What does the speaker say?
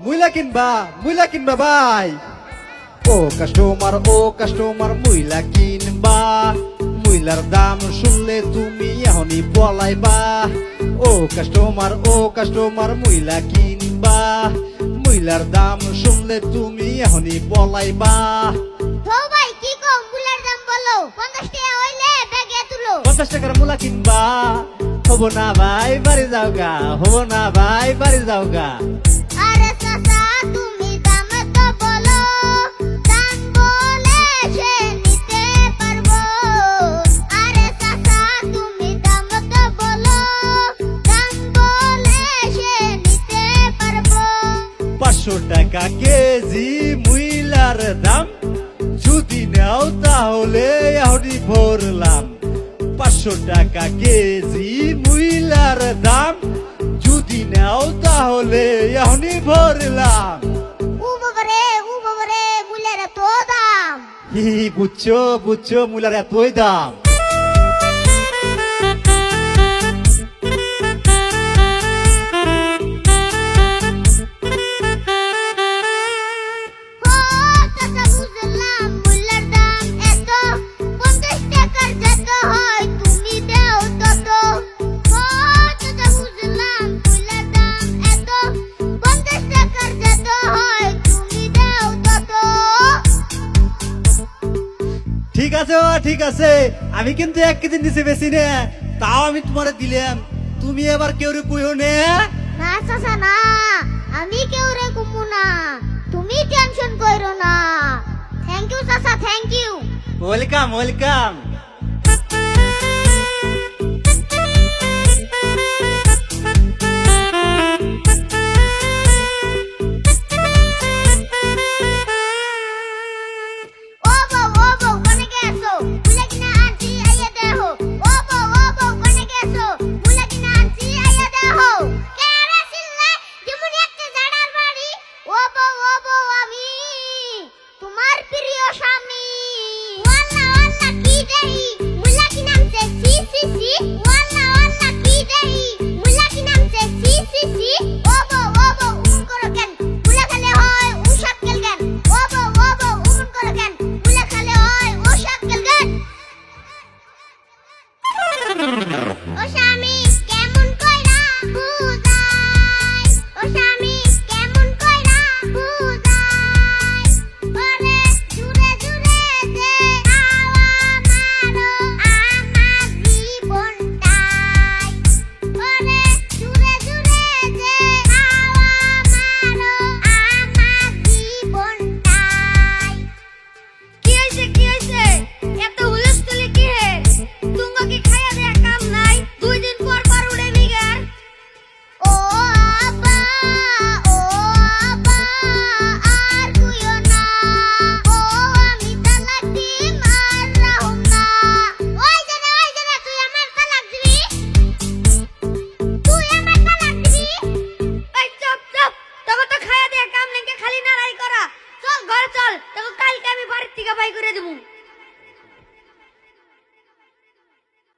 মুইলা কিনবা ভাই। ও কাস্টমার মুইলা কিনবা, মুইলার দাম শুনলে তুমি এখনই পলাইবা। ও কাস্টমার মুইলা কিনবা, মুইলার দাম শুনলে তুমি এখনই পলাইবা। তো ভাই কি কম মুলার দাম বলো, 50 টাকা হইলে ব্যাগে তুলো। 50 টাকার মুলা কিনবা, হবো না ভাই বাড়ি যাওগা, হবো না ভাই বাড়ি যাওগা। আরে চাচা তুমি দাম তো বলো, দাম বলে সে নিতে পারবো। আরে চাচা তুমি দাম তো বলো, দাম বলে সে নিতে পারবো। 500 টাকা কেজি মুইলার দাম, যদি নাও তাহলে এখনই ভরলাম। 500 টাকা কেজি মুইলার দাম, যদি নাও তাহলে এখনই ভরলাম। ও বাবারে মুলার এত দাম। বুঝছো মুলার এতই দাম। ও চাচা বুঝলাম মুলার দাম এত, 50 টাকার যত হয় তুমি দাও তত। ও চাচা বুঝলাম মুলার দাম এত, 50 টাকার যত হয় তুমি দাও তত। ঠিক আছে আমি কিন্তু 1 কেজি নিচে বেশি নে, তাও আমি তোমার দিলাম। তুমি এবার কেউ কইও নে। না চাচা না, আমি কেউ রে কুমু না, তুমি টেনশন কইরো না। থ্যাংক ইউ চাচা, থ্যাংক ইউ। ওয়েলকাম। ও বউ কোনে গেছো, মুলা কিনা আনছি আইয়া দেখো। ও বউ কোনে গেছো, মুলা কিনা আনছি আইয়া দেখো। কেরে চিল্লে যেমন একটা জাড়ার বাড়ি। ও বউ আমি তোমার প্রিয় স্বামী। ওয়াল্লা কি দেই, মুলা কিনা আনছে সি। ওয়াল্লা কি দেই, মুলা কিনা আনছে সি। ও বউ উম করো কেন, মুলা খেলে হয় উসাত কেল কেন। ও বউ উম করো কেন, মুলা খেলে হয় উসাত কেল কেন। ও স্বামী কেমন কইরা বুঝাই, ও স্বামী কেমন কইরা বুঝাই। ওরে জুরে যে হাওয়া মারো আমার জীবনটাই। ওরে জুরে যে হাওয়া মারো আমার জীবনটাই। কি হইছে এত হুলস্থুলি কি হে? তুঙ্গা কি খাইয়া দেয়া কাম নাই, 2 দিন পর উড়ে বিগার। ও আব্বা আর কইও না, ও আমি তালাক দিম আর রাহুম না। ওই জানা তুই আমার তালাক দিবি, এই চুপ তোকে তো খাইয়া দেয়া কাম নাই, খালি নাড়াই করা। চল ঘরে চল, তোকে কালকে আমি বাড়ির থেকে বাই করে দেবো।